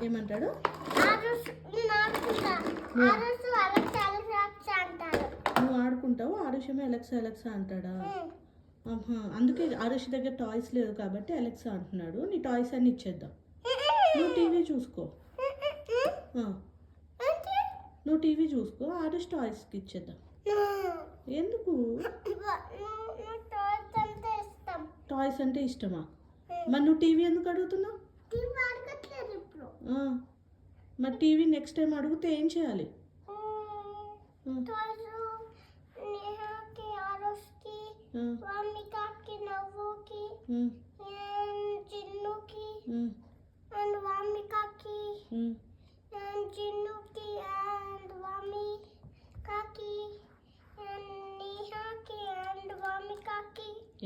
ఏమంటాడు? నువ్వు ఆడుకుంటావు, ఆరుషేమో Alexa Alexa అంటాడా? అందుకే ఆరుష్ దగ్గర టాయ్స్ లేదు కాబట్టి ఎలక్సా అంటున్నాడు. నీ టాయ్స్ అన్ని ఇచ్చేద్దాం. నువ్వు టీవీ చూసుకో, నువ్వు టీవీ చూసుకో, ఆరుష్ టాయ్స్కి ఇచ్చేద్దాం. ఎందుకు? టాయ్స్ అంటే ఇష్టమా? మరి నువ్వు టీవీ ఎందుకు అడుగుతున్నావు? మరి టీవీ నెక్స్ట్ టైం అడిగితే ఏం చేయాలి?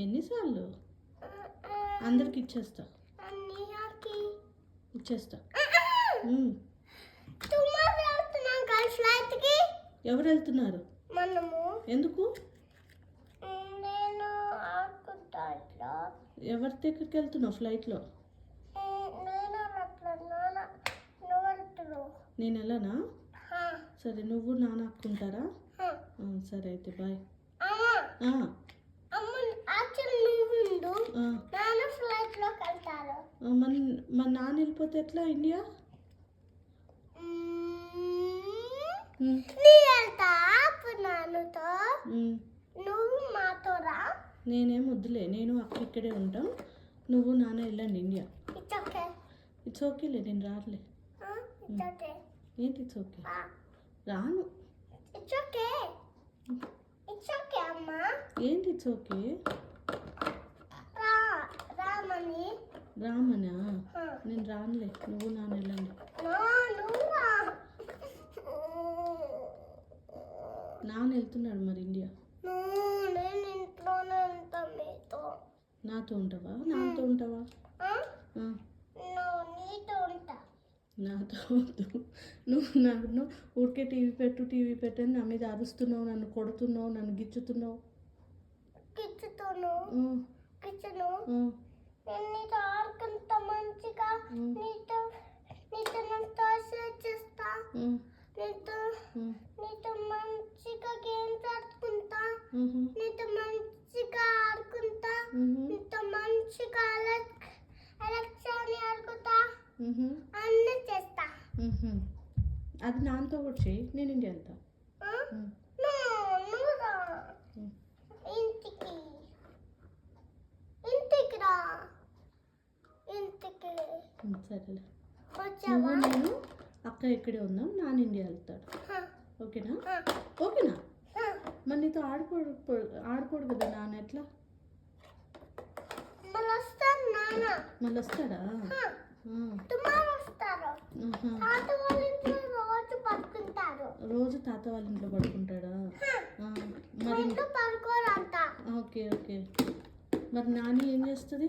ఎన్నిసార్లు? అందరికి ఇచ్చేస్తా, ఇచ్చేస్తా. ఎవరు వెళ్తున్నారు? ఎందుకు? ఎవరి దగ్గరికి వెళ్తున్నావు ఫ్లైట్లో? నేను వెళ్ళనా? సరే, నువ్వు నాన్న అక్కుంటారా? సరే అయితే బాయ్. మరి నాన్న వెళ్ళిపోతే ఎట్లా ఇండియా? నేనేం వద్దులే, నేను అక్క ఇక్కడే ఉంటాం. నువ్వు నాన్న వెళ్ళండి ఇండియా. ఇట్స్ ఓకేలే, నేను రాలే. ఏంటి ఇట్స్ ఓకే? రాను. ఏంటి ఇట్స్ ఓకే? రామనా? నేను రానులే, నువ్వు నాన్న వెళ్ళండి. నాన్న వెళ్తున్నాడు మరి ఇండియా. నాతో ఉంటావా? నాతో ఉంటావా? నాతో వద్దు. నువ్వు నన్ను ఊరికే టీవీ పెట్టు అని నా మీద అరుస్తున్నావు, నన్ను కొడుతున్నావు, నన్ను గిచ్చుతున్నావు. అది నాన్నతో కూడా చెయ్యి, నేను ఇండియా వెళ్తా. సరేలే, నువ్వు నేను అక్క ఇక్కడే ఉందాం, నాన్న ఇండియా వెళ్తాడు. ఓకేనా? ఓకేనా? మరి నీతో ఆడుకోడు కదా నాన్న, ఎట్లా? మళ్ళీ వస్తాడా? రోజు తాత వాళ్ళ ఇంట్లో పడుకుంటాడా? మరి ఓకే ఓకే. మరి నాని ఏం చేస్తుంది?